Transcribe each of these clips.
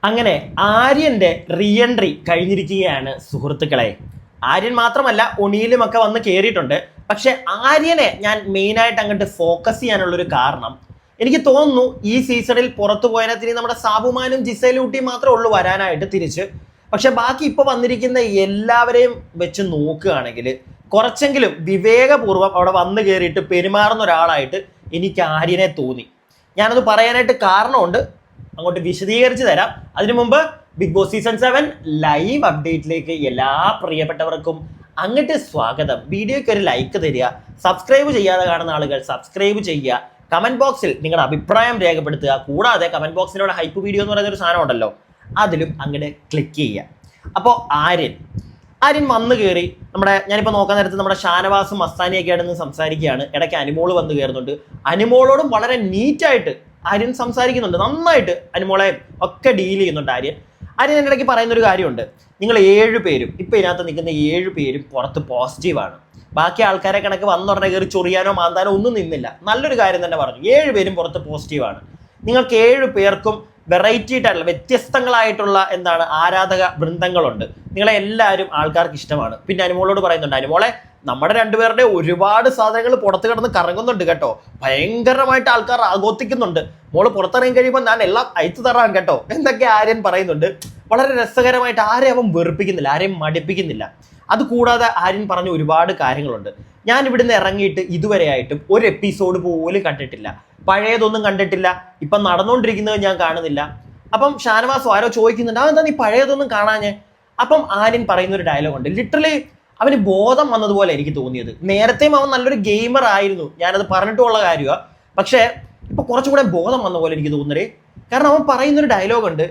അങ്ങനെ ആര്യന്റെ റീഎൻട്രി കഴിഞ്ഞിരിക്കുകയാണ് സുഹൃത്തുക്കളെ. ആര്യൻ മാത്രമല്ല ഒണിയിലും ഒക്കെ വന്ന് കയറിയിട്ടുണ്ട്. പക്ഷെ ആര്യനെ ഞാൻ മെയിനായിട്ട് അങ്ങോട്ട് ഫോക്കസ് ചെയ്യാനുള്ളൊരു കാരണം എനിക്ക് തോന്നുന്നു ഈ സീസണിൽ പുറത്തു പോയതിന് നമ്മുടെ സാബുമാനും ജിസൈലൂട്ടിയും മാത്രമേ ഉള്ളൂ വരാനായിട്ട് തിരിച്ച്. പക്ഷെ ബാക്കി ഇപ്പോൾ വന്നിരിക്കുന്ന എല്ലാവരെയും വെച്ച് നോക്കുകയാണെങ്കിൽ കുറച്ചെങ്കിലും വിവേകപൂർവ്വം അവിടെ വന്നു കയറിയിട്ട് പെരുമാറുന്ന ഒരാളായിട്ട് എനിക്ക് ആര്യനെ തോന്നി. ഞാനത് പറയാനായിട്ട് കാരണമുണ്ട്, അങ്ങോട്ട് വിശദീകരിച്ച് തരാം. അതിനു മുമ്പ് ബിഗ് ബോസ് സീസൺ 7 ലൈവ് അപ്ഡേറ്റിലേക്ക് എല്ലാ പ്രിയപ്പെട്ടവർക്കും അങ്ങോട്ട് സ്വാഗതം. വീഡിയോയ്ക്ക് ഒരു ലൈക്ക് തരിക, സബ്സ്ക്രൈബ് ചെയ്യാതെ കാണുന്ന ആളുകൾ സബ്സ്ക്രൈബ് ചെയ്യുക, കമന്റ് ബോക്സിൽ നിങ്ങളുടെ അഭിപ്രായം രേഖപ്പെടുത്തുക. കൂടാതെ കമന്റ് ബോക്സിലൂടെ ഹൈപ്പ് വീഡിയോ എന്ന് പറയുന്ന ഒരു സാധനം ഉണ്ടല്ലോ, അതിലും അങ്ങോട്ട് ക്ലിക്ക് ചെയ്യുക. അപ്പോൾ ആര്യൻ വന്നു കയറി ഞാനിപ്പോൾ നോക്കാൻ നേരത്ത് നമ്മുടെ ഷാനവാസും മസ്താനിയൊക്കെ ആയിട്ട് സംസാരിക്കുകയാണ്. ഇടയ്ക്ക് അനുമോള് വന്ന് കയറുന്നുണ്ട്. അനുമോളോടും വളരെ നീറ്റായിട്ട് ആര്യൻ സംസാരിക്കുന്നുണ്ട്, നന്നായിട്ട് അനുമോളെ ഒക്കെ ഡീൽ ചെയ്യുന്നുണ്ട് ആര്യൻ എൻ്റെ ഇടയ്ക്ക് പറയുന്നൊരു കാര്യമുണ്ട്. നിങ്ങൾ 7 പേരും ഇപ്പം ഇതിനകത്ത് നിൽക്കുന്ന 7 പേരും പുറത്ത് പോസിറ്റീവാണ്. ബാക്കി ആൾക്കാരെ കണക്ക് വന്നുടനെ കയറി ചൊറിയാനോ മാന്താനോ ഒന്നും നിന്നില്ല. നല്ലൊരു കാര്യം തന്നെ പറഞ്ഞു. 7 പേരും പുറത്ത് പോസിറ്റീവാണ്. നിങ്ങൾക്ക് 7 പേർക്കും വെറൈറ്റി ആയിട്ടുള്ള വ്യത്യസ്തങ്ങളായിട്ടുള്ള ആരാധക വൃന്ദങ്ങളുണ്ട്. നിങ്ങളെ എല്ലാവരും ആൾക്കാർക്ക് ഇഷ്ടമാണ്. പിന്നെ അനുമോളോട് പറയുന്നുണ്ട്, അനുമോളെ നമ്മുടെ 2 പേരുടെ ഒരുപാട് സാധനങ്ങൾ പുറത്ത് കിടന്ന് കറങ്ങുന്നുണ്ട് കേട്ടോ, ഭയങ്കരമായിട്ട് ആൾക്കാർ ആഘോഷിക്കുന്നുണ്ട്, മോള് പുറത്തിറങ്ങി കഴിയുമ്പോൾ ഞാൻ എല്ലാം അയച്ചു തരാൻ കേട്ടോ എന്നൊക്കെ ആര്യൻ പറയുന്നുണ്ട്. വളരെ രസകരമായിട്ട് ആരെയും അവൻ വെറുപ്പിക്കുന്നില്ല, ആരെയും മടുപ്പിക്കുന്നില്ല. അതുകൂടാതെ ആര്യൻ പറഞ്ഞ ഒരുപാട് കാര്യങ്ങളുണ്ട്. ഞാൻ ഇവിടുന്ന് ഇറങ്ങിയിട്ട് ഇതുവരെയായിട്ടും ഒരു എപ്പിസോഡ് പോലും കണ്ടിട്ടില്ല, പഴയതൊന്നും കണ്ടിട്ടില്ല, ഇപ്പം നടന്നുകൊണ്ടിരിക്കുന്നത് ഞാൻ കാണുന്നില്ല. അപ്പം ഷാനവാസോ ആരോ ചോദിക്കുന്നുണ്ട്, അതെന്താ നീ പഴയതൊന്നും കാണാഞ്ഞേ? അപ്പം ആര്യൻ പറയുന്ന ഒരു ഡയലോഗ് ഉണ്ട്, ലിറ്ററലി അവന് ബോധം വന്നതുപോലെ എനിക്ക് തോന്നിയത്. നേരത്തെയും അവൻ നല്ലൊരു ഗെയിമർ ആയിരുന്നു, ഞാനത് പറഞ്ഞിട്ടുള്ള കാര്യമാണ്. പക്ഷേ ഇപ്പൊ കുറച്ചുകൂടെ ബോധം വന്ന പോലെ എനിക്ക് തോന്നുന്നത്. കാരണം അവൻ പറയുന്നൊരു ഡയലോഗ് ഉണ്ട്,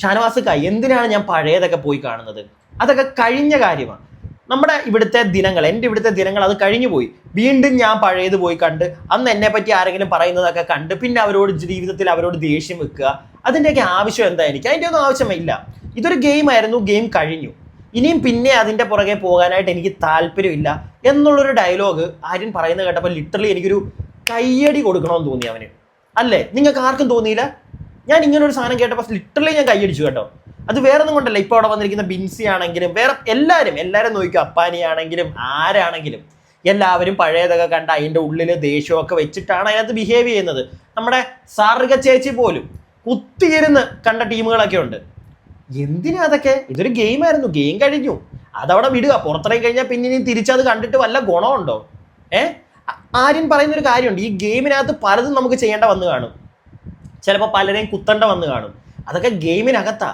ഷാനവാസ് എന്തിനാണ് ഞാൻ പഴയതൊക്കെ പോയി കാണുന്നത്, അതൊക്കെ കഴിഞ്ഞ കാര്യമാണ്. നമ്മുടെ ഇവിടുത്തെ ദിനങ്ങൾ, എൻ്റെ ഇവിടുത്തെ ദിനങ്ങൾ അത് കഴിഞ്ഞു പോയി. വീണ്ടും ഞാൻ പഴയത് പോയി കണ്ട് അന്ന് എന്നെ പറ്റി ആരെങ്കിലും പറയുന്നതൊക്കെ കണ്ട് പിന്നെ അവരോട് ജീവിതത്തിൽ അവരോട് ദേഷ്യം വെക്കുക, അതിൻ്റെയൊക്കെ ആവശ്യം എന്താ? എനിക്ക് അതിൻ്റെ ഒന്നും ആവശ്യമില്ല. ഇതൊരു ഗെയിമായിരുന്നു, ഗെയിം കഴിഞ്ഞു, ഇനിയും പിന്നെ അതിൻ്റെ പുറകെ പോകാനായിട്ട് എനിക്ക് താല്പര്യമില്ല എന്നുള്ളൊരു ഡയലോഗ് ആര്യൻ പറയുന്നത് കേട്ടപ്പോൾ ലിറ്ററലി എനിക്കൊരു കയ്യടി കൊടുക്കണമെന്ന് തോന്നി അവന്. അല്ലേ? നിങ്ങൾക്ക് ആർക്കും തോന്നിയില്ല? ഞാൻ ഇങ്ങനെ ഒരു സാധനം കേട്ടപ്പോൾ ലിറ്ററലി ഞാൻ കയ്യടിച്ചു കേട്ടോ. അത് വേറെ ഒന്നും കൊണ്ടല്ല, ഇപ്പോൾ അവിടെ വന്നിരിക്കുന്ന ബിൻസി ആണെങ്കിലും വേറെ എല്ലാവരും നോക്കും, അപ്പാനിയാണെങ്കിലും ആരാണെങ്കിലും എല്ലാവരും പഴയതൊക്കെ കണ്ട് അതിൻ്റെ ഉള്ളിൽ ദേഷ്യമൊക്കെ വെച്ചിട്ടാണ് അതിനകത്ത് ബിഹേവ് ചെയ്യുന്നത്. നമ്മുടെ സാറിക ചേച്ചി പോലും കുത്തിയിരുന്ന് കണ്ട ടീമുകളൊക്കെ ഉണ്ട്. എന്തിനാ അതൊക്കെ? ഇതൊരു ഗെയിമായിരുന്നു, ഗെയിം കഴിഞ്ഞു, അതവിടെ വിടുക. പുറത്തിറങ്ങി കഴിഞ്ഞാൽ പിന്നെ ഇനി തിരിച്ചത് കണ്ടിട്ട് വല്ല ഗുണമുണ്ടോ? ആര്യൻ പറയുന്നൊരു കാര്യമുണ്ട്, ഈ ഗെയിമിനകത്ത് പലതും നമുക്ക് ചെയ്യേണ്ട വന്ന് കാണും, ചിലപ്പോൾ പലരെയും കുത്തേണ്ട വന്ന് കാണും, അതൊക്കെ ഗെയിമിനകത്താ.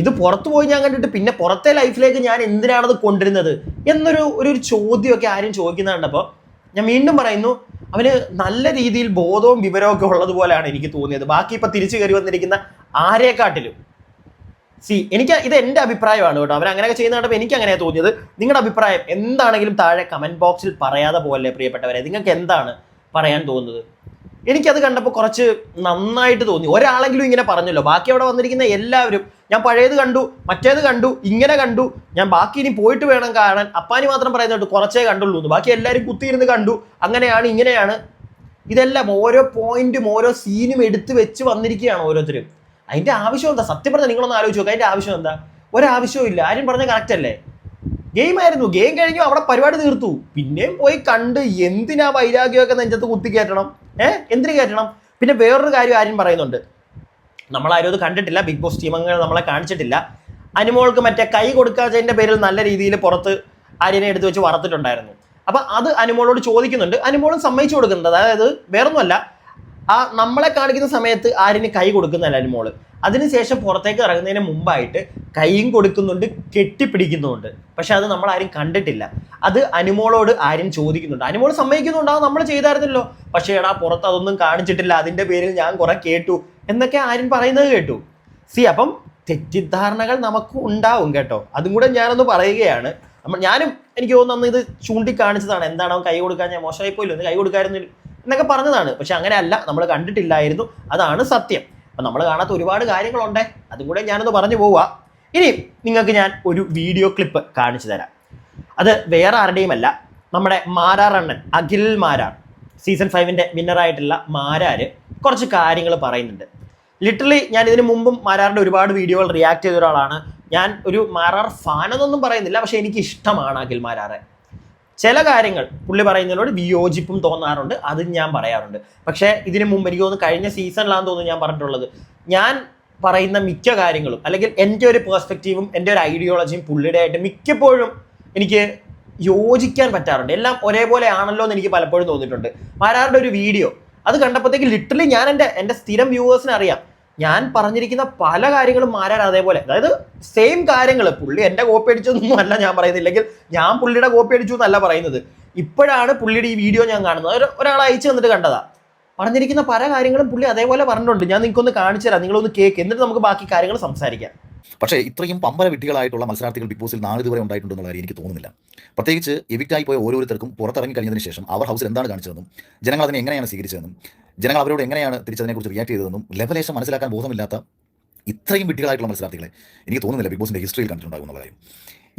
ഇത് പുറത്തു പോയി ഞാൻ കണ്ടിട്ട് പിന്നെ പുറത്തെ ലൈഫിലേക്ക് ഞാൻ എന്തിനാണത് കൊണ്ടുവരുന്നത് എന്നൊരു ചോദ്യമൊക്കെ ആരും ചോദിക്കുന്ന കണ്ടപ്പോൾ ഞാൻ വീണ്ടും പറയുന്നു, അവന് നല്ല രീതിയിൽ ബോധവും വിവരവും ഒക്കെ ഉള്ളതുപോലെയാണ് എനിക്ക് തോന്നിയത്. ബാക്കി ഇപ്പം തിരിച്ചു കയറി വന്നിരിക്കുന്ന ആരെക്കാട്ടിലും എനിക്ക് ഇത് എൻ്റെ അഭിപ്രായമാണ് കേട്ടോ. അവർ അങ്ങനെയൊക്കെ ചെയ്യുന്ന കണ്ടപ്പോൾ എനിക്ക് അങ്ങനെയാണ് തോന്നിയത്. നിങ്ങളുടെ അഭിപ്രായം എന്താണെങ്കിലും താഴെ കമൻറ്റ് ബോക്സിൽ പറയാതെ പോലെ പ്രിയപ്പെട്ടവരെ. നിങ്ങൾക്ക് എന്താണ് പറയാൻ തോന്നുന്നത്? എനിക്കത് കണ്ടപ്പോൾ കുറച്ച് നന്നായിട്ട് തോന്നി. ഒരാളെങ്കിലും ഇങ്ങനെ പറഞ്ഞല്ലോ, ബാക്കി അവിടെ വന്നിരിക്കുന്ന എല്ലാവരും ഞാൻ പഴയത് കണ്ടു, മറ്റേത് കണ്ടു, ഇങ്ങനെ കണ്ടു, ഞാൻ ബാക്കി ഇനി പോയിട്ട് വേണം കാണാൻ. അപ്പാനി മാത്രം പറയുന്നുണ്ട് കുറച്ചേ കണ്ടുള്ളൂ എന്ന്, ബാക്കി എല്ലാവരും കുത്തിയിരുന്ന് കണ്ടു, അങ്ങനെയാണ് ഇങ്ങനെയാണ്. ഇതെല്ലാം ഓരോ പോയിന്റും ഓരോ സീനും എടുത്ത് വെച്ച് വന്നിരിക്കുകയാണ് ഓരോരുത്തരും. അതിൻ്റെ ആവശ്യം എന്താ? സത്യം പറഞ്ഞാൽ നിങ്ങളൊന്ന് ആലോചിച്ച് നോക്കുക, അതിൻ്റെ ആവശ്യം എന്താ? ഒരാവശ്യവും ഇല്ല. ആരും പറഞ്ഞ കറക്റ്റ് അല്ലേ? ഗെയിമായിരുന്നു, ഗെയിം കഴിഞ്ഞു, അവിടെ പരിപാടി തീർത്തു, പിന്നെയും പോയി കണ്ട് എന്തിനാ വൈരാഗ്യമൊക്കെ നെഞ്ചത്ത് കുത്തി കയറ്റണം? എന്തിനു കയറ്റണം? പിന്നെ വേറൊരു കാര്യം ആരും പറയുന്നുണ്ട്, നമ്മളാരും അത് കണ്ടിട്ടില്ല, ബിഗ് ബോസ് ടീം അംഗങ്ങൾ നമ്മളെ കാണിച്ചിട്ടില്ല. അനുമോൾക്ക് മറ്റേ കൈ കൊടുക്കാത്തതിൻ്റെ പേരിൽ നല്ല രീതിയിൽ പുറത്ത് ആര്യനെ എടുത്ത് വെച്ച് വറുത്തിട്ടുണ്ടായിരുന്നു. അപ്പം അത് അനുമോളോട് ചോദിക്കുന്നുണ്ട്, അനുമോളും സമ്മതിച്ചു കൊടുക്കുന്നുണ്ട്. അതായത് വേറൊന്നുമല്ല, നമ്മളെ കാണിക്കുന്ന സമയത്ത് ആര്യന് കൈ കൊടുക്കുന്നതല്ല അനുമോള്, അതിനുശേഷം പുറത്തേക്ക് ഇറങ്ങുന്നതിന് മുമ്പായിട്ട് കൈയും കൊടുക്കുന്നുണ്ട്, കെട്ടിപ്പിടിക്കുന്നുണ്ട്. പക്ഷെ അത് നമ്മൾ ആരും കണ്ടിട്ടില്ല. അത് അനുമോളോട് ആര്യൻ ചോദിക്കുന്നുണ്ട്, അനുമോള് സമ്മതിക്കുന്നുണ്ട്, അത് നമ്മൾ ചെയ്തായിരുന്നല്ലോ, പക്ഷേ പുറത്ത് അതൊന്നും കാണിച്ചിട്ടില്ല, അതിൻ്റെ പേരിൽ ഞാൻ കുറെ കേട്ടു എന്നൊക്കെ ആര്യൻ പറയുന്നത് കേട്ടു. അപ്പം തെറ്റിദ്ധാരണകൾ നമുക്ക് ഉണ്ടാവും കേട്ടോ. അതും കൂടെ ഞാനൊന്ന് പറയുകയാണ്. ഞാനും എനിക്ക് തോന്നുന്നു ഇത് ചൂണ്ടിക്കാണിച്ചതാണ്, എന്താണ് അവൻ കൈ കൊടുക്കാൻ, ഞാൻ മോശമായി പോയില്ലോ, ഒന്ന് കൈ കൊടുക്കാമായിരുന്നില്ല എന്നൊക്കെ പറഞ്ഞതാണ്. പക്ഷെ അങ്ങനെയല്ല, നമ്മൾ കണ്ടിട്ടില്ലായിരുന്നു, അതാണ് സത്യം. അപ്പം നമ്മൾ കാണാത്ത ഒരുപാട് കാര്യങ്ങളുണ്ട്, അതും കൂടെ ഞാനൊന്ന് പറഞ്ഞു പോവുക. ഇനി നിങ്ങൾക്ക് ഞാൻ ഒരു വീഡിയോ ക്ലിപ്പ് കാണിച്ചു തരാം. അത് വേറെ ആരുടെയുമല്ല, നമ്മുടെ മാരാറണ്ണൻ അഖിൽ മാരാർ, സീസൺ 5 വിന്നറായിട്ടുള്ള മാരാർ കുറച്ച് കാര്യങ്ങൾ പറയുന്നുണ്ട്. ലിറ്ററലി ഞാൻ ഇതിനു മുമ്പും മാരാറിന്റെ ഒരുപാട് വീഡിയോകൾ റിയാക്ട് ചെയ്ത ഒരാളാണ്. ഞാൻ ഒരു മാരാർ ഫാനെന്നൊന്നും പറയുന്നില്ല, പക്ഷെ എനിക്ക് ഇഷ്ടമാണ് അഖിൽ മാരാറെ. ചില കാര്യങ്ങൾ പുള്ളി പറയുന്നതിനോട് വിയോജിപ്പും തോന്നാറുണ്ട്, അത് ഞാൻ പറയാറുണ്ട്. പക്ഷേ ഇതിനു മുമ്പ് എനിക്ക് തോന്നുന്നു കഴിഞ്ഞ സീസണിലാണെന്ന് തോന്നുന്നു ഞാൻ പറഞ്ഞിട്ടുള്ളത്, ഞാൻ പറയുന്ന മിക്ക കാര്യങ്ങളും അല്ലെങ്കിൽ എൻ്റെ ഒരു പേഴ്സ്പെക്റ്റീവും എൻ്റെ ഒരു ഐഡിയോളജിയും പുള്ളിയുടെ ആയിട്ട് മിക്കപ്പോഴും എനിക്ക് യോജിക്കാൻ പറ്റാറുണ്ട്. എല്ലാം ഒരേപോലെ ആണല്ലോ എന്ന് എനിക്ക് പലപ്പോഴും തോന്നിയിട്ടുണ്ട്. മാരാറുടെ ഒരു വീഡിയോ അത് കണ്ടപ്പോഴത്തേക്ക് ലിറ്ററലി ഞാൻ എൻ്റെ സ്ഥിരം വ്യൂവേഴ്സിനെ അറിയാം, ഞാൻ പറഞ്ഞിരിക്കുന്ന പല കാര്യങ്ങളും മാരാർ അതേപോലെ, അതായത് സെയിം കാര്യങ്ങൾ. പുള്ളി എൻ്റെ കോപ്പി അടിച്ചൊന്നും അല്ല ഞാൻ പറയുന്നത്, ഇല്ലെങ്കിൽ ഞാൻ പുള്ളിയുടെ കോപ്പി അടിച്ചു എന്നല്ല പറയുന്നത്. ഇപ്പോഴാണ് പുള്ളിയുടെ ഈ വീഡിയോ ഞാൻ കാണുന്നത്. ഒരാൾ അയച്ചു തന്നിട്ട് കണ്ടതാ. പറഞ്ഞിരിക്കുന്ന പല കാര്യങ്ങളും പുള്ളി അതേപോലെ പറഞ്ഞിട്ടുണ്ട്. ഞാൻ നിങ്ങൾക്കൊന്ന് കാണിച്ചു തരാം, നിങ്ങളൊന്ന് കേക്ക്, എന്നിട്ട് നമുക്ക് ബാക്കി കാര്യങ്ങൾ സംസാരിക്കാം. പക്ഷേ ഇത്രയും പമ്പര വിഡ്ഢികളായിട്ടുള്ള മത്സരാർത്ഥികൾ ബിഗ് ബോസിൽ നാളിതുവരെ ഉണ്ടായിട്ടുണ്ടെന്നുള്ള കാര്യം എനിക്ക് തോന്നുന്നില്ല. പ്രത്യേകിച്ച് എവിക്റ്റായി പോയ ഓരോരുത്തർക്കും പുറത്തിറങ്ങി കഴിഞ്ഞതിന് ശേഷം അവർ ഹൗസിൽ എന്താണ് കാണിച്ചതെന്നും ജനങ്ങൾ അതിനെ എങ്ങനെയാണ് സ്വീകരിച്ചതെന്നും ജനങ്ങൾ അവരോട് എങ്ങനെയാണ് തിരിച്ചതിനെക്കുറിച്ച് റിയാക്ട് ചെയ്തതെന്നും ലെവലേശം മനസ്സിലാക്കാൻ ബോധമില്ലാത്ത ഇത്രയും വിഡ്ഢികളായിട്ടുള്ള മത്സരാർത്ഥികളെ എനിക്ക് തോന്നുന്നില്ല ബിഗ് ബോസിൻ്റെ ഹിസ്റ്ററിയിൽ കണ്ടിട്ടുണ്ടാകുന്ന കാര്യം.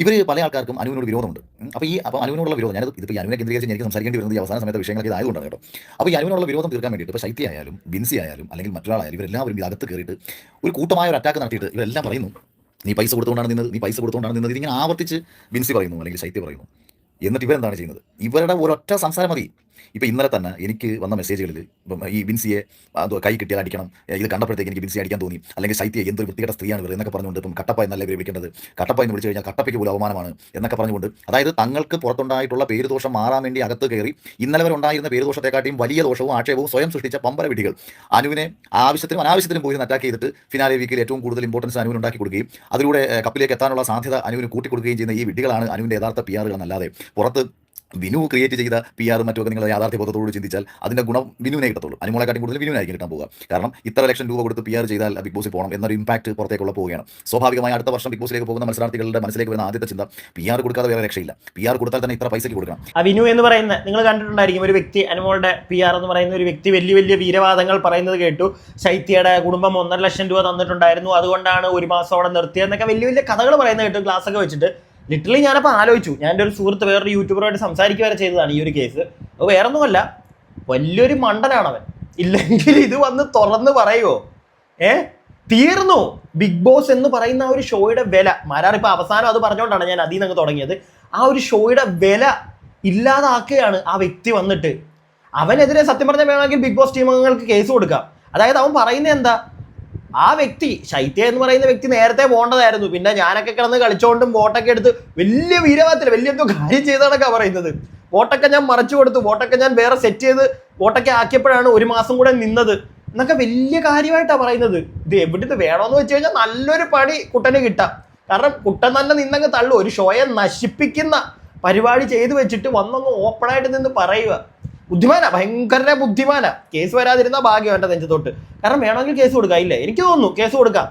ഇവർ പല ആൾക്കാർക്കും അനുവിനോട് വിരോധമുണ്ട്. അപ്പോൾ അനുവിനോടുള്ള വിരോധം, ഞാനത് ഇതിപ്പോൾ ഈ അനുവിനെ കേന്ദ്രീകരിച്ച് എനിക്ക് സംസാരിക്കേണ്ടി വരുന്നത് ഈ അവസാന സമയത്ത് വിഷയങ്ങളൊക്കെ ഇതായതുകൊണ്ടാണ് കേട്ടോ. അപ്പോൾ ഈ അനുവിനുള്ള വിരോധം തീർക്കാൻ വേണ്ടിയിട്ട് ഇപ്പോൾ ശൈത്യ ആയാലും ബിൻസി ആയാലും അല്ലെങ്കിൽ മറ്റൊരാളായാലും ഇവരെല്ലാവരും ഇത് അകത്ത് കയറിയിട്ട് ഒരു കൂട്ടമായ ഒരു അറ്റാക്ക് നടത്തിയിട്ട് ഇവരെല്ലാം പറയുന്നു, നീ പൈസ കൊടുത്തുകൊണ്ടാണ് നിന്നത്, നീ പൈസ കൊടുത്തുകൊണ്ടാണ് നിന്നത്. ഇതിങ്ങനെ ആവർത്തിച്ച് ബിൻസി പറയുന്നു അല്ലെങ്കിൽ ശൈത്യ പറയുന്നു. എന്നിട്ട് ഇവരെന്താണ് ചെയ്യുന്നത്? ഇവരുടെ ഒരൊറ്റ സംസാരം മതി. ഇപ്പോൾ ഇന്നലെ തന്നെ എനിക്ക് വന്ന മെസ്സേജുകളിൽ ഈ ബിൻസിയെ കൈ കിട്ടിയാൽ അടിക്കണം, ഇത് കണ്ടപ്പോഴത്തേക്ക് എനിക്ക് ബിൻസിയെ അടിക്കാൻ തോന്നി, അല്ലെങ്കിൽ ശൈത്യ എന്തൊരു വൃത്തികെട്ട സ്ത്രീയാണ് ഇവർ എന്നൊക്കെ പറഞ്ഞുകൊണ്ട് ഇപ്പം കട്ടപ്പ എന്നല്ല ഇവർ വിളിക്കേണ്ടത്, കട്ടപ്പ എന്ന് വിളിച്ചു കഴിഞ്ഞാൽ കട്ടപ്പയ്ക്ക് പോലും അവമാനമാണ് എന്നൊക്കെ പറഞ്ഞുകൊണ്ട്, അതായത് തങ്ങൾക്ക് പുറത്തുണ്ടായിട്ടുള്ള പേരുദോഷം മാറാൻ വേണ്ടി അകത്ത് കയറി ഇന്നലെ വരെ ഉണ്ടായിരുന്ന പേരുദോഷത്തെക്കാട്ടിയും വലിയ ദോഷവും ആക്ഷേപവും സ്വയം സൃഷ്ടിച്ച പമ്പര വിധികൾ അനുവിനെ ആവശ്യത്തിനും അനാവശ്യത്തിനും പോയി അറ്റാക്ക് ചെയ്തിട്ട് ഫിനാലെ വീക്കിൽ ഏറ്റവും കൂടുതൽ ഇമ്പോർട്ടൻസ് അനുവിന് ഉണ്ടാക്കി കൊടുക്കുകയും അതിലൂടെ കപ്പിലേക്ക് എത്താനുള്ള സാധ്യത അനുവിന് കൂട്ടിക്കൊടുക്കുകയും ചെയ്യുന്ന ഈ വിധികളാണ് അനുവിൻ്റെ യഥാർത്ഥ PR എന്നല്ലാതെ പുറത്ത് വിനു ക്രിയേറ്റ് ചെയ്ത PR മറ്റൊക്കെ നിങ്ങൾ യാഥാർത്ഥ്യബോധത്തോട് ചിന്തിച്ചാൽ അതിൻ്റെ ഗുണം വിനുവിനെ കിട്ടത്തുള്ളൂ. അനുമോളെക്കാട്ടും കൂടുതൽ വിനുവിനായിരിക്കും കിട്ടാൻ പോകുക. കാരണം ഇത്ര ലക്ഷം രൂപ കൊടുത്ത് PR ചെയ്താൽ ബിഗ് ബോസിൽ പോകണം എന്നൊരു ഇമ്പാക്ട് പുറത്തേക്കുള്ള പോവുകയാണ്. സ്വാഭാവികമായി അടുത്ത വർഷം ബിഗ് ബോസിലേക്ക് പോകുന്ന മത്സരാർത്ഥികളുടെ മനസ്സിലേക്ക് വരുന്ന ആദ്യത്തെ ചിന്ത PR കൊടുക്കാതെ വേറെ രക്ഷയില്ല, PR കൊടുത്താൽ തന്നെ ഇത്ര പൈസയ്ക്ക് കൊടുക്കണം. ആ വിനു എന്ന് പറയുന്ന നിങ്ങൾ കണ്ടിട്ടുണ്ടായിരിക്കും, ഒരു വ്യക്തി അനുമോളുടെ PR എന്ന് പറയുന്ന ഒരു വ്യക്തി വലിയ വലിയ വീരവാദങ്ങൾ പറയുന്നത് കേട്ടു. ശൈത്യയുടെ കുടുംബം 1.5 ലക്ഷം രൂപ തന്നിട്ടുണ്ടായിരുന്നു, അതുകൊണ്ടാണ് ഒരു മാസം അവിടെ നിർത്തിയതെന്നൊക്കെ വലിയ വലിയ കഥകൾ പറയുന്നത് കേട്ടു ക്ലാസ് ഒക്കെ വെച്ചിട്ട്. ലിറ്ററലി ഞാനപ്പോൾ ആലോചിച്ചു, ഞാൻ എൻ്റെ ഒരു സുഹൃത്ത് വേറൊരു യൂട്യൂബറുമായിട്ട് സംസാരിക്കുക വരെ ചെയ്തതാണ് ഈ ഒരു കേസ്. അത് വേറൊന്നുമല്ല, വലിയൊരു മണ്ടനാണവൻ. ഇല്ലെങ്കിൽ ഇത് വന്ന് തുറന്ന് പറയുമോ? തീർന്നു ബിഗ് ബോസ് എന്ന് പറയുന്ന ആ ഒരു ഷോയുടെ വില. മാരാർ ഇപ്പോൾ അവസാനം അത് പറഞ്ഞുകൊണ്ടാണ് ഞാൻ അതിൽ നിന്ന് തുടങ്ങിയത്. ആ ഒരു ഷോയുടെ വില ഇല്ലാതാക്കുകയാണ് ആ വ്യക്തി വന്നിട്ട്. അവനെതിരെ സത്യം പറഞ്ഞാൽ വേണമെങ്കിൽ ബിഗ് ബോസ് ടീം അംഗങ്ങൾക്ക് കേസ് കൊടുക്കാം. അതായത് അവൻ പറയുന്നത് എന്താ, ആ വ്യക്തി ശൈത്യ എന്ന് പറയുന്ന വ്യക്തി നേരത്തെ പോകേണ്ടതായിരുന്നു, പിന്നെ ഞാനൊക്കെ കിടന്ന് കളിച്ചോണ്ടും വോട്ടൊക്കെ എടുത്ത് വലിയ വീരവാദത്തിൽ വലിയ എന്തോ കാര്യം ചെയ്താണൊക്കെ പറയുന്നത്. വോട്ടൊക്കെ ഞാൻ മറച്ചു കൊടുത്തു, വോട്ടൊക്കെ ഞാൻ വേറെ സെറ്റ് ചെയ്ത് വോട്ടൊക്കെ ആക്കിയപ്പോഴാണ് ഒരു മാസം കൂടെ നിന്നത് എന്നൊക്കെ വലിയ കാര്യമായിട്ടാണ് പറയുന്നത്. ഇത് എവിടുന്ന് വേണമെന്ന് വെച്ച് കഴിഞ്ഞാൽ നല്ലൊരു പണി കുട്ടന് കിട്ടാം. കാരണം കുട്ടൻ തന്നെ നിന്നങ്ങ് തള്ളു, ഒരു ഷോയെ നശിപ്പിക്കുന്ന പരിപാടി ചെയ്തു വെച്ചിട്ട് വന്നൊന്ന് ഓപ്പണായിട്ട് നിന്ന് പറയുക. ബുദ്ധിമാനാ, ഭയങ്കര ബുദ്ധിമാനാ. കേസ് വരാതിരുന്ന ഭാഗ്യം എൻ്റെ നെഞ്ചത്തോട്ട്. കാരണം വേണമെങ്കിൽ കേസ് കൊടുക്കാം, ഇല്ലേ? എനിക്ക് തോന്നുന്നു കേസ് കൊടുക്കാം.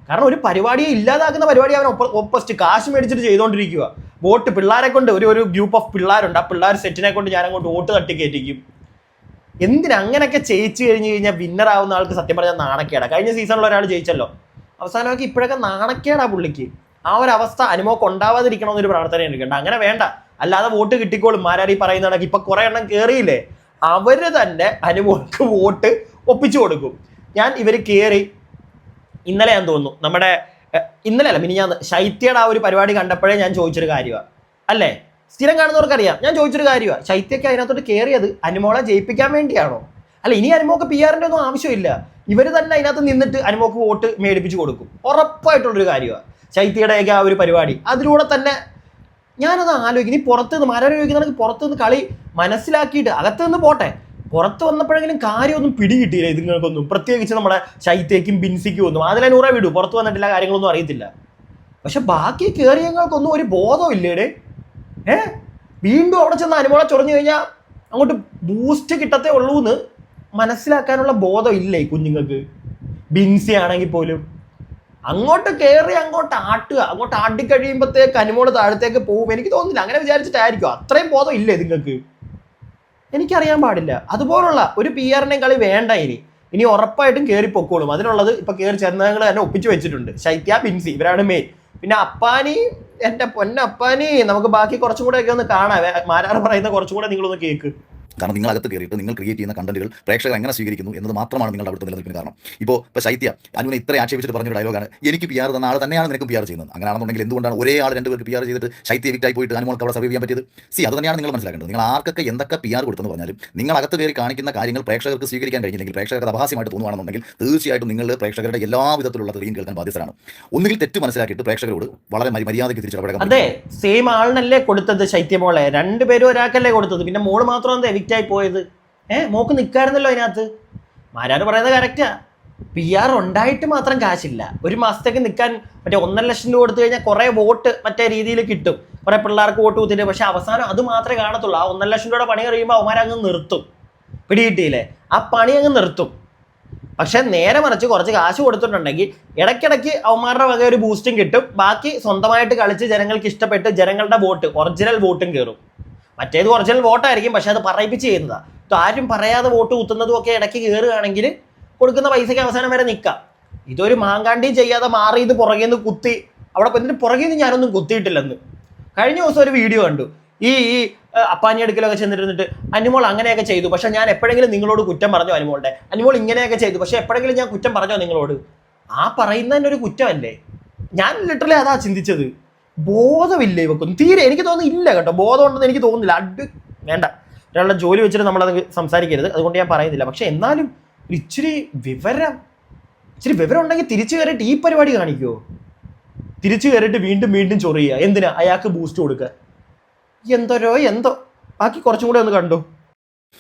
കാരണം ഒരു പരിപാടിയെ ഇല്ലാതാക്കുന്ന പരിപാടി അവൻ ഓപ്പോസിറ്റ് കാശ് മേടിച്ചിട്ട് ചെയ്തുകൊണ്ടിരിക്കുക. വോട്ട് പിള്ളേരെ കൊണ്ട് ഒരു ഗ്രൂപ്പ് ഓഫ് പിള്ളേരുണ്ട്, ആ പിള്ളേർ സെറ്റിനെ കൊണ്ട് ഞാൻ അങ്ങോട്ട് വോട്ട് തട്ടിക്കയറ്റിക്കും. അങ്ങനെയൊക്കെ ജയിച്ചു കഴിഞ്ഞ് കഴിഞ്ഞാൽ വിന്നർ ആവുന്ന ആൾക്ക് സത്യം പറഞ്ഞാൽ നാണക്കേടാ. കഴിഞ്ഞ സീസണിൽ ഒരാൾ ജയിച്ചല്ലോ, അവസാനമൊക്കെ ഇപ്പോഴൊക്കെ നാണക്കേടാ പുള്ളിക്ക്. ആ ഒരു അവസ്ഥ അനുമോക്ക് ഉണ്ടാവാതിരിക്കണമെന്നൊരു പ്രാർത്ഥന എനിക്കുണ്ട്. അങ്ങനെ വേണ്ട, അല്ലാതെ വോട്ട് കിട്ടിക്കോളും. മാരാരി പറയുന്ന കണക്ക് ഇപ്പൊ കുറെ എണ്ണം കയറിയില്ലേ, അവര് തന്നെ അനുമോൾക്ക് വോട്ട് ഒപ്പിച്ചു കൊടുക്കും. ഇവർ കയറി ഇന്നലെ ഞാൻ തോന്നുന്നു നമ്മുടെ ഇന്നലെ അല്ല ഞാൻ ശൈത്യയുടെ ആ ഒരു പരിപാടി കണ്ടപ്പോഴേ ഞാൻ ചോദിച്ചൊരു കാര്യമാണ്, അല്ലേ? സ്ഥിരം കാണുന്നവർക്കറിയാം, ഞാൻ ചോദിച്ചൊരു കാര്യമാണ്, ശൈത്യക്ക് അതിനകത്തോട്ട് കയറിയത് അനുമോളെ ജയിപ്പിക്കാൻ വേണ്ടിയാണോ? അല്ല, ഇനി അനുമോക്ക് PR-ന്റെ ഒന്നും ആവശ്യമില്ല. ഇവർ തന്നെ അതിനകത്ത് നിന്നിട്ട് അനുമോക്ക് വോട്ട് മേടിപ്പിച്ചു കൊടുക്കും. ഉറപ്പായിട്ടുള്ളൊരു കാര്യമാണ് ശൈത്യയുടെയൊക്കെ ആ ഒരു പരിപാടി. അതിലൂടെ തന്നെ ഞാനത് ആലോചിക്കും. ഇനി പുറത്തുനിന്ന് മാരാരി ചോദിക്കുന്നവർക്ക് പുറത്തുനിന്ന് കളി മനസ്സിലാക്കിയിട്ട് അകത്ത് നിന്ന് പോട്ടെ, പുറത്ത് വന്നപ്പോഴെങ്കിലും കാര്യമൊന്നും പിടികിട്ടിയില്ല ഇതുങ്ങൾക്കൊന്നും, പ്രത്യേകിച്ച് നമ്മുടെ ശൈത്യയ്ക്കും ബിൻസിക്കും ഒന്നും. അതിലെ 100 വിടൂ, പുറത്ത് വന്നിട്ടില്ല, കാര്യങ്ങളൊന്നും അറിയത്തില്ല. പക്ഷെ ബാക്കി കയറിയങ്ങൾക്കൊന്നും ഒരു ബോധം ഇല്ലേടെ. വീണ്ടും അവിടെ ചെന്ന് അനുമോളെ ചൊറിഞ്ഞു കഴിഞ്ഞാൽ അങ്ങോട്ട് ബൂസ്റ്റ് കിട്ടത്തേ ഉള്ളൂ എന്ന് മനസ്സിലാക്കാനുള്ള ബോധം ഇല്ലേ ഈ കുഞ്ഞുങ്ങൾക്ക്? ബിൻസി ആണെങ്കിൽ പോലും അങ്ങോട്ട് കയറി അങ്ങോട്ട് ആട്ടുക, അങ്ങോട്ട് ആട്ടിക്കഴിയുമ്പോഴത്തേക്ക് അനുമോള് താഴത്തേക്ക് പോകും. എനിക്ക് തോന്നുന്നില്ല, അങ്ങനെ വിചാരിച്ചിട്ടായിരിക്കും. അത്രയും ബോധം ഇല്ലേ നിങ്ങൾക്ക്? എനിക്കറിയാൻ പാടില്ല. അതുപോലുള്ള ഒരു PR-നെയും കളി വേണ്ട. ഇനി ഉറപ്പായിട്ടും കയറി പൊക്കോളും. അതിനുള്ളത് ഇപ്പൊ കയറി ചെന്നങ്ങൾ തന്നെ ഒപ്പിച്ചു വെച്ചിട്ടുണ്ട്. ശൈത്യ, ബിൻസി, ഇവരാണ് മെയിൻ. പിന്നെ അപ്പാനി, എൻ്റെ പൊന്നപ്പാനി, നമുക്ക് ബാക്കി കുറച്ചും കൂടെ ഒക്കെ ഒന്ന് കാണാം. മാരാർ പറയുന്ന കുറച്ചും കൂടെ നിങ്ങളൊന്ന് കേക്ക്. കാരണം നിങ്ങൾ അകത്ത് കയറിയിട്ട് നിങ്ങൾ ക്രിയേറ്റ് ചെയ്യുന്ന കണ്ടന്റുകൾ പ്രേക്ഷകർ എങ്ങനെ സ്വീകരിക്കുന്നു എന്നത് മാത്രമാണ് നിങ്ങളുടെ അവിടുത്തെ നിലനിൽപ്പിന് കാരണം. ഇപ്പോൾ ശൈത്യ അനുവിനെ ഇത്ര ആക്ഷേപിച്ചിട്ട് പറഞ്ഞൊരു ഡയലോഗാണ്, എനിക്ക് PR തന്ന ആൾ തന്നെയാണ് നിനക്കും PR ചെയ്യുന്നത്. അങ്ങനെയാണെന്നുണ്ടെങ്കിൽ എന്തുകൊണ്ടാണ് ഒരേ ആൾ 2 പേർക്ക് PR ചെയ്തിട്ട് ശൈത്യ എവിക്റ്റായി പോയിട്ട് അനുമോൾക്ക് അവിടെ സർവൈവ് ചെയ്യാൻ പറ്റിയത്? അത് തന്നെയാണ് നിങ്ങൾ മനസ്സിലാക്കേണ്ടത്. നിങ്ങൾ ആർക്കൊക്കെ എന്തൊക്കെ PR കൊടുത്തെന്ന് പറഞ്ഞാലും നിങ്ങൾ അകത്ത് കയറി കാണിക്കുന്ന കാര്യങ്ങൾ പ്രേക്ഷകർക്ക് സ്വീകരിക്കാൻ കഴിഞ്ഞില്ലെങ്കിൽ, പ്രേക്ഷകർക്ക് അപഹാസ്യമായിട്ട് തോന്നുകയാണെന്നുണ്ടെങ്കിൽ തീർച്ചയായിട്ടും നിങ്ങൾ പ്രേക്ഷകരുടെ എല്ലാ വിധത്തിലുള്ള തെളിയും കേൾക്കാൻ ബാധ്യസ്ഥരാണ്. ഒന്നുകിൽ തെറ്റ് മനസ്സിലാക്കിയിട്ട് പ്രേക്ഷകരോട് വളരെ മര്യാദയ്ക്ക് തിരിച്ചിടപെടാൻ. അതെ, സെയിം ആളിനല്ലേ കൊടുത്തത് ശൈത്യമോളെ, 2 പേരും ഒരാൾക്കല്ലേ കൊടുത്തത്, പിന്നെ മോള് മാത്രം എന്താ എവിക്റ്റായി പോയത്? മോക്ക് നിൽക്കായിരുന്നല്ലോ അതിനകത്ത്. മാരാര് പറയുന്നത് കറക്റ്റാ, PR ഉണ്ടായിട്ട് മാത്രം കാശില്ല. ഒരു മാസത്തേക്ക് നിൽക്കാൻ മറ്റേ 1.5 ലക്ഷം രൂപ കൊടുത്തു കഴിഞ്ഞാൽ കുറേ വോട്ട് മറ്റേ രീതിയിൽ കിട്ടും, കുറേ പിള്ളേർക്ക് വോട്ട് കുത്തിയിട്ട്. പക്ഷെ അവസാനം അത് മാത്രമേ കാണത്തുള്ളൂ. ആ 1.5 ലക്ഷം രൂപയുടെ പണി കഴിയുമ്പോൾ അവന്മാരങ്ങ് നിർത്തും. പിടികിട്ടിയില്ലേ? ആ പണി അങ്ങ് നിർത്തും. പക്ഷെ നേരെ മറിച്ച് കുറച്ച് കാശ് കൊടുത്തിട്ടുണ്ടെങ്കിൽ ഇടയ്ക്കിടയ്ക്ക് അവന്മാരുടെ വക ഒരു ബൂസ്റ്റും കിട്ടും. ബാക്കി സ്വന്തമായിട്ട് കളിച്ച് ജനങ്ങൾക്ക് ഇഷ്ടപ്പെട്ട് ജനങ്ങളുടെ വോട്ട്, ഒറിജിനൽ വോട്ടും കയറും. മറ്റേത് ഒറിജിനൽ വോട്ടായിരിക്കും, പക്ഷെ അത് പറയിപ്പിച്ച് ചെയ്യുന്നതാണ്. ആരും പറയാതെ വോട്ട് കുത്തുന്നതും ഒക്കെ ഇടയ്ക്ക് കയറുകയാണെങ്കിൽ കൊടുക്കുന്ന പൈസയ്ക്ക് അവസാനം വരെ നിൽക്കാം. ഇതൊരു മാങ്കാണ്ടിയും ചെയ്യാതെ മാറി ഇത് പുറകെ നിന്ന് കുത്തി. അവിടെ എന്നിട്ട് പുറകെ നിന്ന് ഞാനൊന്നും കുത്തിയിട്ടില്ലെന്ന്. കഴിഞ്ഞ ദിവസം ഒരു വീഡിയോ കണ്ടു, ഈ അപ്പാനി അടുക്കലൊക്കെ ചെന്നിരുന്നിട്ട് അനുമോൾ അങ്ങനെയൊക്കെ ചെയ്തു, പക്ഷെ ഞാൻ എപ്പോഴെങ്കിലും നിങ്ങളോട് കുറ്റം പറഞ്ഞോ? അനുമോൾ ഇങ്ങനെയൊക്കെ ചെയ്തു, പക്ഷെ എപ്പോഴെങ്കിലും ഞാൻ കുറ്റം പറഞ്ഞോ നിങ്ങളോട്? ആ പറയുന്നതിൻ്റെ ഒരു കുറ്റമല്ലേ? ഞാൻ ലിറ്ററലി അതാ ചിന്തിച്ചത്. ബോധമില്ല ഇവക്കൊന്നും തീരെ. എനിക്ക് തോന്നുന്നില്ല കേട്ടോ, ബോധം ഉണ്ടെന്ന് എനിക്ക് തോന്നുന്നില്ല. വേണ്ട, ഒരാളുടെ ജോലി വെച്ചിട്ട് നമ്മളത് സംസാരിക്കരുത്, അതുകൊണ്ട് ഞാൻ പറയുന്നില്ല. പക്ഷെ എന്നാലും ഇച്ചിരി വിവരം ഉണ്ടെങ്കിൽ തിരിച്ചു കയറിയിട്ട് ഈ പരിപാടി കാണിക്കുമോ? തിരിച്ചു കയറിയിട്ട് വീണ്ടും വീണ്ടും ചൊറിയുക. എന്തിനാ? അയാൾക്ക് ബൂസ്റ്റ് കൊടുക്കുക. എന്തോ ബാക്കി കുറച്ചും കൂടെ ഒന്ന് കണ്ടു.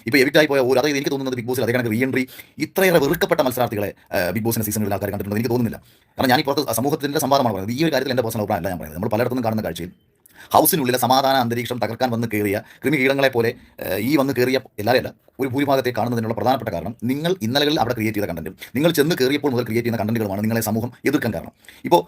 ഇപ്പോൾ എവിക്റ്റായി പോയ ഒരു, അതായത് എനിക്ക് തോന്നുന്നത് ബിഗ് ബോസിൽ അതേ കണക്ക് റീഎൻട്രി ഇത്രയേറെ വെറുക്കപ്പെട്ട മത്സരാർത്ഥികളെ ബിഗ് ബോസിന്റെ സീസണിൽ ആൾക്കാർ കണ്ടിട്ടുണ്ടെന്ന് എനിക്ക് തോന്നുന്നില്ല. കാരണം ഞാൻ ഈ പുറത്ത് സമൂഹത്തിന്റെ സംവാദമാണ് പറയുന്നത്. ഈ ഒരു കാര്യത്തിൽ എൻ്റെ പേഴ്സണൽ അഭിപ്രായം അല്ല ഞാൻ പറയുന്നത്. നമ്മൾ പലയിടത്തും കാണുന്ന കാഴ്ചയിൽ ഹൗസിനുള്ളിലെ സമാധാന അന്തരീക്ഷം തകർക്കാൻ വന്ന് കയറിയ കൃമികീടങ്ങളെ പോലെ വന്ന് കയറിയ എല്ലാവരെയല്ല, ഒരു ഭൂരിഭാഗത്തെ കാണുന്നതിനുള്ള പ്രധാനപ്പെട്ട കാരണം നിങ്ങൾ ഇന്നലകളിൽ അവിടെ ക്രിയേറ്റ് ചെയ്ത കണ്ടന്റും നിങ്ങൾ ചെന്ന് കയറിയപ്പോൾ മുതൽ ക്രിയേറ്റ് ചെയ്യുന്ന കണ്ടന്റുകളുമാണ് നിങ്ങളെ സമൂഹം എതിർക്കാൻ കാരണം. ഇപ്പോൾ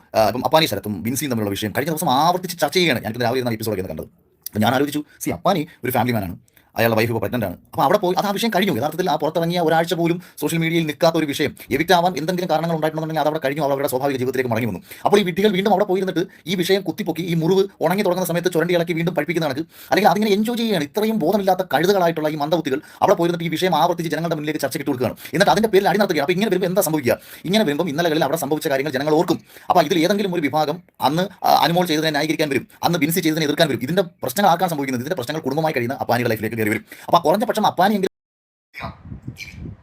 അപ്പാനി ശരത്തും ബിൻസിയും തമ്മിലുള്ള വിഷയം കഴിഞ്ഞ ദിവസം ആവർത്തിച്ച് ചർച്ച ചെയ്യുകയാണ്. ഞാൻ രാവിലെ എപ്പിസോഡൊക്കെ കണ്ടത്. അപ്പോൾ ഞാൻ ആലോചിച്ചു, അപ്പാനി ഒരു ഫാമിലി മാനാണ്, അയാളുടെ വൈഫ് ഇപ്പോൾ പ്രഗ്നൻ്റ് ആണ്. അപ്പോൾ അവിടെ പോയി ആ വിഷയം കഴിഞ്ഞു. യഥാർത്ഥത്തിൽ ആ പുറത്തിറങ്ങിയ ഒരാഴ്ച പോലും സോഷ്യൽ മീഡിയയിൽ നിൽക്കാത്ത ഒരു വിഷയം എവിക്റ്റ് ആവാൻ എന്തെങ്കിലും കാരണങ്ങൾ ഉണ്ടായിട്ടുണ്ടെങ്കിൽ അതവിടെ കഴിഞ്ഞു, അവരുടെ സ്വാഭാവിക ജീവിതത്തിലേക്ക് മടങ്ങി വന്നു. അപ്പോൾ ഈ വിഡ്ഢികൾ വീണ്ടും അവിടെ പോയിരുന്നിട്ട് ഈ വിഷയം കുത്തിപ്പൊക്കി ഈ മുറിവ് ഉണങ്ങി തുടങ്ങുന്ന സമയത്ത് ചുരണ്ടി ഇളക്കി വീണ്ടും പഠിപ്പിക്കുന്ന കണക്ക്, അല്ലെങ്കിൽ അതിങ്ങനെ എൻജോയ് ചെയ്യുകയാണ്. ഇത്രയും ബോധമില്ലാത്ത കഴുതകളായിട്ടുള്ള ഈ മന്ദബുദ്ധികൾ അവിടെ പോയിരുന്നിട്ട് ഈ വിഷയം ആവർത്തിച്ച് ജനങ്ങളുടെ മുന്നിലേക്ക് ചർച്ചയ്ക്ക് കൊടുക്കുകയാണ്. എന്നിട്ട് അതിൻ്റെ പേരിൽ അടി നടത്തുകയാണ്. അപ്പോൾ ഇങ്ങനെ വരുമ്പോൾ എന്താ സംഭവിക്കുക? ഇങ്ങനെ വരുമ്പോൾ ഇന്നലകളിൽ അവിടെ സംഭവിച്ച കാര്യങ്ങൾ ജനങ്ങൾ ഓർക്കും. അപ്പോൾ ഇതിൽ ഏതെങ്കിലും ഒരു വിഭാഗം അന്ന് അനുമോൾ ചെയ്തതിനെ ന്യായീകരിക്കാൻ വരും, അന്ന് ബിൻസി ചെയ്തതിനെ എതിർക്കാൻ വരും. ഇതിൻ്റെ പ്രശ്നങ്ങൾ ആർക്കാൻ സംഭവിക്കുന്നത്? ഇതിൻ്റെ പ്രശ്നങ്ങൾ കുടുംബമായി കഴിയുന്ന അപ്പാനിയുടെ ലൈഫിലേക്ക് കയറി വരും. അപ്പോൾ കുറഞ്ഞ പക്ഷം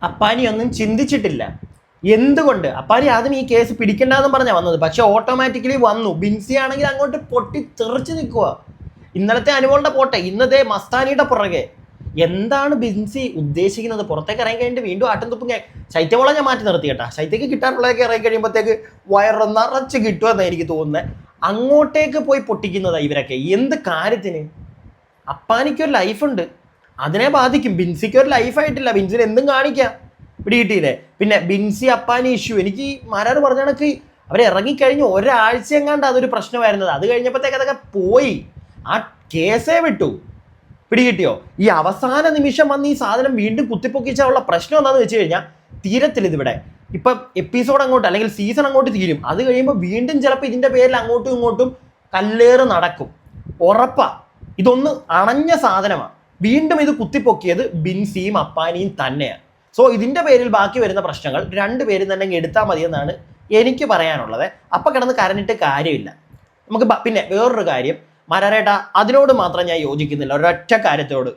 അപ്പാനി ഒന്നും ചിന്തിച്ചിട്ടില്ല. എന്തുകൊണ്ട്? അപ്പാനി ആദ്യം ഈ കേസ് പിടിക്കണ്ടെന്ന് പറഞ്ഞാൽ വന്നത്, പക്ഷെ ഓട്ടോമാറ്റിക്കലി വന്നു. ബിൻസി ആണെങ്കിൽ അങ്ങോട്ട് പൊട്ടി തെറിച്ച് നിൽക്കുക. ഇന്നലത്തെ അനുമോളുടെ പോട്ടെ, ഇന്നത്തെ മസ്താനിയുടെ പുറകെ. എന്താണ് ബിൻസി ഉദ്ദേശിക്കുന്നത്? പുറത്തേക്ക് ഇറങ്ങി കഴിഞ്ഞിട്ട് വീണ്ടും ആട്ടും തുപ്പും. ശൈത്യമോളെ ഞാൻ മാറ്റി നിർത്തി കേട്ടാ. ശൈത്യക്ക് കിട്ടാനുള്ളതൊക്കെ ഇറങ്ങി കഴിയുമ്പോഴത്തേക്ക് വയറ് നിറച്ച് കിട്ടുമെന്നാണ് എനിക്ക് തോന്നുന്നത്. അങ്ങോട്ടേക്ക് പോയി പൊട്ടിക്കുന്നതാ ഇവരൊക്കെ. എന്ത് കാര്യത്തിന്? അപ്പാനിക്കൊരു ലൈഫുണ്ട്, അതിനെ ബാധിക്കും. ബിൻസിക്ക് ഒരു ലൈഫായിട്ടില്ല. ബിൻസിന് എന്തും കാണിക്കാം. പിടികിട്ടിയില്ലേ? പിന്നെ ബിൻസി അപ്പാനി ഇഷ്യൂ, എനിക്ക് മാരാറ് പറഞ്ഞ കണക്ക് അവരെ ഇറങ്ങിക്കഴിഞ്ഞ് ഒരാഴ്ച എങ്ങാണ്ട് അതൊരു പ്രശ്നമായിരുന്നത്. അത് കഴിഞ്ഞപ്പോഴത്തേക്ക് അതൊക്കെ പോയി. ആ കേസേ വിട്ടു. പിടികിട്ടിയോ? ഈ അവസാന നിമിഷം വന്ന് ഈ സാധനം വീണ്ടും കുത്തിപ്പൊക്കിച്ചുള്ള പ്രശ്നം എന്താണെന്ന് വെച്ച് കഴിഞ്ഞാൽ തീരത്തില്ല ഇതിവിടെ. ഇപ്പം എപ്പിസോഡ് അങ്ങോട്ട് അല്ലെങ്കിൽ സീസൺ അങ്ങോട്ട് തീരും. അത് കഴിയുമ്പോൾ വീണ്ടും ചിലപ്പോൾ ഇതിൻ്റെ പേരിൽ അങ്ങോട്ടും ഇങ്ങോട്ടും കല്ലേറ് നടക്കും. ഉറപ്പാ. ഇതൊന്ന് അണഞ്ഞ സാധനമാണ്. വീണ്ടും ഇത് കുത്തിപ്പൊക്കിയത് ബിൻസിയും അപ്പാനിയും തന്നെയാണ്. സോ ഇതിൻ്റെ പേരിൽ ബാക്കി വരുന്ന പ്രശ്നങ്ങൾ 2 പേരും തന്നെ എടുത്താൽ മതിയെന്നാണ് എനിക്ക് പറയാനുള്ളത്. അപ്പം കിടന്ന് കരഞ്ഞിട്ട് കാര്യമില്ല നമുക്ക്. പിന്നെ വേറൊരു കാര്യം, മാരാരേട്ടാ, അതിനോട് മാത്രം ഞാൻ യോജിക്കുന്നില്ല. ഒരൊറ്റ കാര്യത്തോട്,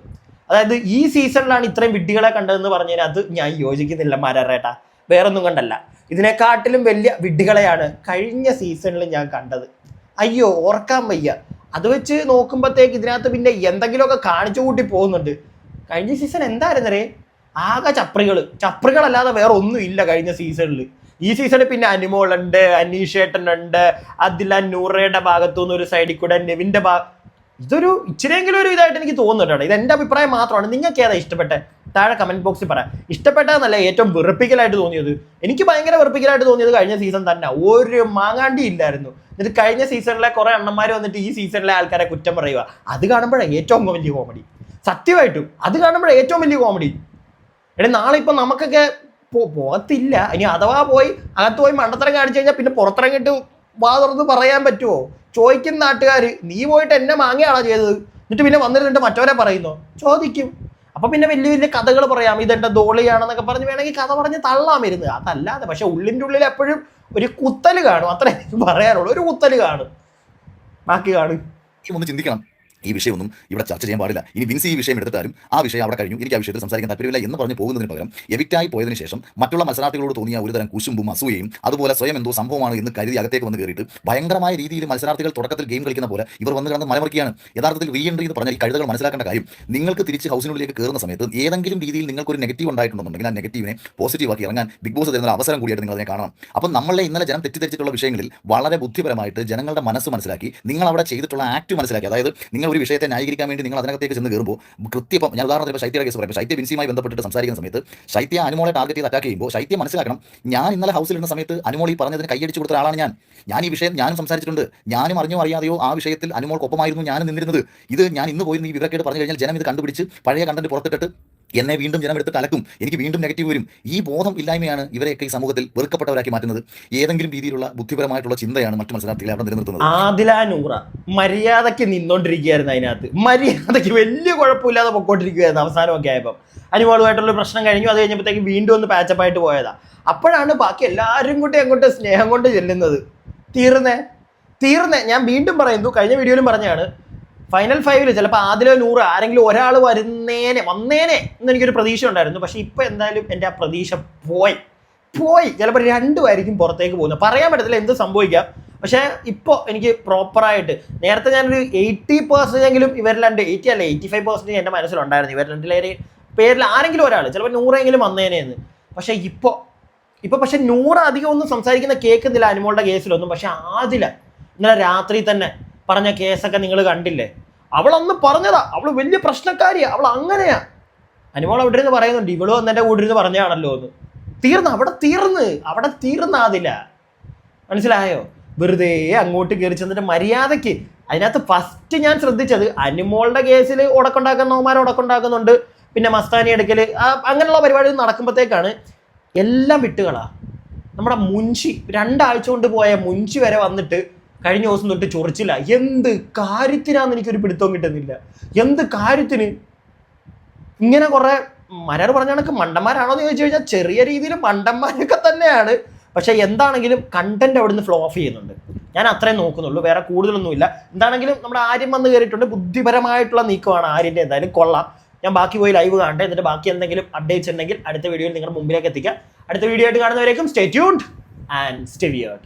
അതായത് ഈ സീസണിലാണ് ഇത്രയും വിഡ്ഢികളെ കണ്ടതെന്ന് പറഞ്ഞതിനകത്ത് ഞാൻ യോജിക്കുന്നില്ല മാരാരേട്ടാ. വേറൊന്നും കണ്ടല്ല, ഇതിനെക്കാട്ടിലും വലിയ വിഡ്ഢികളെയാണ് കഴിഞ്ഞ സീസണിൽ ഞാൻ കണ്ടത്. അയ്യോ, ഓർക്കാൻ വയ്യ. അത് വെച്ച് നോക്കുമ്പോഴത്തേക്ക് ഇതിനകത്ത് പിന്നെ എന്തെങ്കിലുമൊക്കെ കാണിച്ചു കൂട്ടി പോകുന്നുണ്ട്. കഴിഞ്ഞ സീസൺ എന്തായിരുന്നേ? ആകെ ചപ്രികളല്ലാതെ വേറെ ഒന്നും ഇല്ല കഴിഞ്ഞ സീസണിൽ. ഈ സീസണിൽ പിന്നെ അനുമോളുണ്ട്, അനീഷേട്ടനുണ്ട്, അതിൽ നൂറയുടെ ഭാഗത്തുനിന്ന് ഒരു സൈഡിൽ കൂടെ നെവിൻ്റെ ഇതൊരു ഇച്ചിരിയെങ്കിലും ഒരു ഇതായിട്ട് എനിക്ക് തോന്നുന്നുണ്ട്. ഇത് എൻ്റെ അഭിപ്രായം മാത്രമാണ്. നിങ്ങൾക്ക് ഏതാ ഇഷ്ടപ്പെട്ടെ? താഴെ കമൻറ്റ് ബോക്സിൽ പറയാം. ഇഷ്ടപ്പെട്ടതെന്നല്ല, ഏറ്റവും വെറുപ്പിക്കലായിട്ട് തോന്നിയത്. എനിക്ക് ഭയങ്കര വെറുപ്പിക്കലായിട്ട് തോന്നിയത് കഴിഞ്ഞ സീസൺ തന്നെ. ഒരു മാങ്ങാണ്ടി ഇല്ലായിരുന്നു. എന്നിട്ട് കഴിഞ്ഞ സീസണിലെ കുറേ അണ്ണന്മാർ വന്നിട്ട് ഈ സീസണിലെ ആൾക്കാരെ കുറ്റം പറയുക. അത് കാണുമ്പോഴാണ് ഏറ്റവും വലിയ കോമഡി. സത്യമായിട്ടും അത് കാണുമ്പോഴാണ് ഏറ്റവും വലിയ കോമഡി. എടേ, നാളെ ഇപ്പം നമുക്കൊക്കെ പോകത്തില്ല. ഇനി അഥവാ പോയി അകത്ത് പോയി മണ്ടത്തരം കാണിച്ചു കഴിഞ്ഞാൽ പിന്നെ പുറത്തിറങ്ങിയിട്ട് വാ തുറന്ന് പറയാൻ പറ്റുമോ? ചോദിക്കുന്ന നാട്ടുകാർ, നീ പോയിട്ട് എന്നെ മാങ്ങയാണോ ചെയ്തത്? എന്നിട്ട് പിന്നെ വന്നിരുന്നിട്ട് മറ്റവരെ പറയുന്നോ? ചോദിക്കും. അപ്പൊ പിന്നെ വലിയ വലിയ കഥകൾ പറയാം, ഇതെന്റെ ധോളിയാണെന്നൊക്കെ പറഞ്ഞ് വേണമെങ്കിൽ കഥ പറഞ്ഞ് തള്ളാമിരുന്ന്. അതല്ലാതെ പക്ഷെ ഉള്ളിൻ്റെ ഉള്ളിൽ എപ്പോഴും ഒരു കുത്തല് കാണും, അത്ര എനിക്ക് പറയാനുള്ളൂ. ഒരു കുത്തല് കാണും, ബാക്കി കാണും. ഒന്ന് ചിന്തിക്കണം, ഈ വിഷയമൊന്നും ഇവിടെ ചർച്ച ചെയ്യാൻ പാടില്ല. ഇനി വിൻസി ഈ വിഷയം എടുത്തിട്ടാലും ആ വിഷയം അവിടെ കഴിഞ്ഞു, എനിക്ക് ആ വിഷയത്തിൽ സംസാരിക്കാൻ താല്പര്യമില്ല എന്ന് പറഞ്ഞ് പോകുന്നതിന് പകരം എവിക്റ്റായി പോയതിനു ശേഷം മറ്റുള്ള മത്സരാർത്ഥികളോട് തോന്നിയ ഒരുതരം കുശുമ്പും അസൂയയും അതുപോലെ സ്വയം എന്തോ സംഭവമാണ് എന്ന് കരുതി അകത്തേക്ക് വന്ന് കയറിയിട്ട് ഭയങ്കരമായ രീതിയിൽ മത്സരാർത്ഥികൾ തുടക്കത്തിൽ ഗെയിം കളിക്കുന്ന പോലെ ഇവർ വന്ന് കിടന്ന് മലമറിക്കുകയാണ്. യഥാർത്ഥത്തിൽ റീ എൻട്രി എന്ന് പറഞ്ഞാൽ ഈ കഴുതകൾ മനസ്സിലാക്കേണ്ട കാര്യം, നിങ്ങൾക്ക് തിരിച്ച് ഹൗസിനുള്ളിലേക്ക് കയറുന്ന സമയത്ത് ഏതെങ്കിലും രീതിയിൽ നിങ്ങൾക്ക് ഒരു നെഗറ്റീവ് ഉണ്ടായിട്ടുണ്ടെന്നുണ്ടെങ്കിൽ ആ നെഗറ്റീവിനെ പോസിറ്റീവാക്കി ഇറങ്ങാൻ ബിഗ് ബോസ് തരുന്ന അവസരം കൂടിയായിട്ട് നിങ്ങൾ അതിനെ കാണണം. അപ്പം നമ്മളെ ഇന്നലെ ജനം തെറ്റിദ്ധരിച്ചിട്ടുള്ള വിഷയങ്ങളിൽ വളരെ ബുദ്ധിപരമായിട്ട് ജനങ്ങളുടെ മനസ്സ് മനസ്സിലാക്കി നിങ്ങൾ അവിടെ ചെയ്തിട്ടുള്ള ആക്ട് മനസ്സിലാക്കി, അതായത് നിങ്ങൾ ഒരു വിഷയത്തെ ന്യായീകരിക്കാൻ വേണ്ടി നിങ്ങൾ അതിനകത്തേക്ക് ചെന്ന് കയറുമ്പോൾ കൃത്യം, ഞാൻ ഉദാഹരണത്തിന് ശൈത്യയുടെ കേസ് പറയുമ്പോൾ ശൈത്യ വിൻസിയുമായി ബന്ധപ്പെട്ട് സംസാരിക്കുന്ന സമയത്ത് ശൈത്യ അനുമോളെ ടാർഗറ്റ് ചെയ്ത് അറ്റാക്ക് ചെയ്യുമ്പോൾ ശൈത്യം മനസ്സിലാക്കണം, ഞാൻ ഇന്നലെ ഹൗസിലിരുന്ന സമയത്ത് അനുമോൾ ഈ പറഞ്ഞതിന് കൈയടിച്ചു കൊടുത്ത ഒരാളാണ് ഞാൻ ഈ വിഷയം ഞാനും സംസാരിച്ചിട്ടുണ്ട്, ഞാനും അറിഞ്ഞോ അറിയാതെയോ ആ വിഷയത്തിൽ അനുമോൾക്കൊപ്പമായിരുന്നു ഞാനും നിന്നിരുന്നത്. ഇത് ഞാൻ ഇന്ന് പോയി ഈ വിവരക്കേട് പറഞ്ഞു കഴിഞ്ഞാൽ ജനം ഇത് കണ്ടുപിടിച്ച് പഴയ കണ്ടന്റ് പുറത്തിട്ടിട്ട് എന്നെ വീണ്ടും ജനം എടുത്തിട്ട് അലക്കും, എനിക്ക് വീണ്ടും നെഗറ്റീവ് വരും. ഈ ബോധം ഇല്ലായ്മയാണ് ഇവരെയൊക്കെ ഈ സമൂഹത്തിൽ വെറുക്കപ്പെട്ടവരാക്കി മാറ്റുന്നത്. ഏതെങ്കിലും രീതിയിലുള്ള ബുദ്ധിപരമായിട്ടുള്ള ചിന്തയാണ് മറ്റു മത്സരാർത്ഥികളെ അവിടെ നിലനിർത്തുന്നത്. ആദില നൂറ മര്യാദയ്ക്ക് നിന്നോണ്ടിരിക്കുകയായിരുന്നു, അതിനകത്ത് മര്യാദയ്ക്ക് വലിയ കുഴപ്പമില്ലാതെ പൊക്കോണ്ടിരിക്കുകയായിരുന്നു. അവസാനമൊക്കെ ആയപ്പോൾ അനുമോളുമായിട്ടുള്ള പ്രശ്നം കഴിഞ്ഞു, അത് കഴിഞ്ഞപ്പോഴത്തേക്ക് വീണ്ടും ഒന്ന് പാച്ചപ്പായിട്ട് പോയതാ. അപ്പോഴാണ് ബാക്കി എല്ലാവരും കൂട്ടി അങ്ങോട്ട് സ്നേഹം കൊണ്ട് ചെല്ലുന്നത്. തീർന്നേ ഞാൻ വീണ്ടും പറയുന്നു, കഴിഞ്ഞ വീഡിയോയിലും പറഞ്ഞാണ്, ഫൈനൽ 5 ചിലപ്പോൾ ആദിലോ നൂറ് ആരെങ്കിലും ഒരാൾ വന്നേനെ എന്നെനിക്കൊരു പ്രതീക്ഷ ഉണ്ടായിരുന്നു. പക്ഷെ ഇപ്പം എന്തായാലും എൻ്റെ ആ പ്രതീക്ഷ പോയി ചിലപ്പോൾ രണ്ടുമായിരിക്കും പുറത്തേക്ക് പോകുന്നത്. പറയാൻ പറ്റത്തില്ല എന്ത് സംഭവിക്കാം. പക്ഷേ ഇപ്പോൾ എനിക്ക് പ്രോപ്പറായിട്ട് നേരത്തെ ഞാനൊരു 80% ഇവരിൽ 80 അല്ല 85% എൻ്റെ മനസ്സിലുണ്ടായിരുന്നു. ഇവർ രണ്ടിലേറെ പേരിൽ ആരെങ്കിലും ഒരാൾ ചിലപ്പോൾ 100 വന്നേനെ എന്ന്. പക്ഷേ ഇപ്പോൾ പക്ഷെ 100 അധികം ഒന്നും സംസാരിക്കുന്ന കേൾക്കുന്നില്ല അനുമോളുടെ കേസിലൊന്നും. പക്ഷെ ആദില ഇന്നലെ രാത്രി തന്നെ പറഞ്ഞ കേസൊക്കെ നിങ്ങൾ കണ്ടില്ലേ? അവളൊന്ന് പറഞ്ഞതാ, അവൾ വലിയ പ്രശ്നക്കാരിയാ, അവൾ അങ്ങനെയാ. അനുമോൾ അവിടെ ഇരുന്ന് പറയുന്നുണ്ട്, ഇവള് വന്നെൻ്റെ കൂടെ ഇരുന്ന് പറഞ്ഞാണല്ലോ എന്ന്. അവിടെ തീർന്നാതില്ല, മനസ്സിലായോ? വെറുതെ അങ്ങോട്ട് കയറി ചെന്നിട്ട് മര്യാദയ്ക്ക്. അതിനകത്ത് ഫസ്റ്റ് ഞാൻ ശ്രദ്ധിച്ചത് അനുമോളുടെ കേസിൽ ഉടക്കുണ്ടാക്കുന്നവന്മാർ ഉടക്കുണ്ടാക്കുന്നുണ്ട്, പിന്നെ മസ്താനി എടുക്കൽ അങ്ങനെയുള്ള പരിപാടി നടക്കുമ്പോഴത്തേക്കാണ് എല്ലാം വിട്ടുകളാ. നമ്മുടെ മുൻഷി 2 ആഴ്ച കൊണ്ട് പോയ മുൻഷി വരെ വന്നിട്ട് കഴിഞ്ഞ ദിവസം തൊട്ട് ചൊറിച്ചില്ല. എന്ത് കാര്യത്തിനാന്ന് എനിക്കൊരു പിടുത്തവും കിട്ടുന്നില്ല. എന്ത് കാര്യത്തിന് ഇങ്ങനെ കുറെ മലയാളം പറഞ്ഞ കണക്ക് മണ്ടന്മാരാണോ എന്ന് ചോദിച്ചു കഴിഞ്ഞാൽ ചെറിയ രീതിയിൽ മണ്ടന്മാരൊക്കെ തന്നെയാണ്. പക്ഷെ എന്താണെങ്കിലും കണ്ടന്റ് അവിടുന്ന് ഫ്ലോ ഓഫ് ചെയ്യുന്നുണ്ട്. ഞാൻ അത്രയും നോക്കുന്നുള്ളൂ, വേറെ കൂടുതലൊന്നുമില്ല. എന്താണെങ്കിലും നമ്മുടെ ആര്യം വന്ന് കയറിയിട്ടുണ്ട്, ബുദ്ധിപരമായിട്ടുള്ള നീക്കമാണ് ആര്യൻ്റെ. എന്തായാലും കൊള്ളാം. ഞാൻ ബാക്കി പോയി ലൈവ് കാണട്ടെ, എന്നിട്ട് ബാക്കി എന്തെങ്കിലും അപ്ഡേറ്റ്സ് ഉണ്ടെങ്കിൽ അടുത്ത വീഡിയോയിൽ നിങ്ങളുടെ മുമ്പിലേക്ക് എത്തിക്കാം. അടുത്ത വീഡിയോ ആയിട്ട് കാണുന്നവരേക്കും stay tuned and stay weird.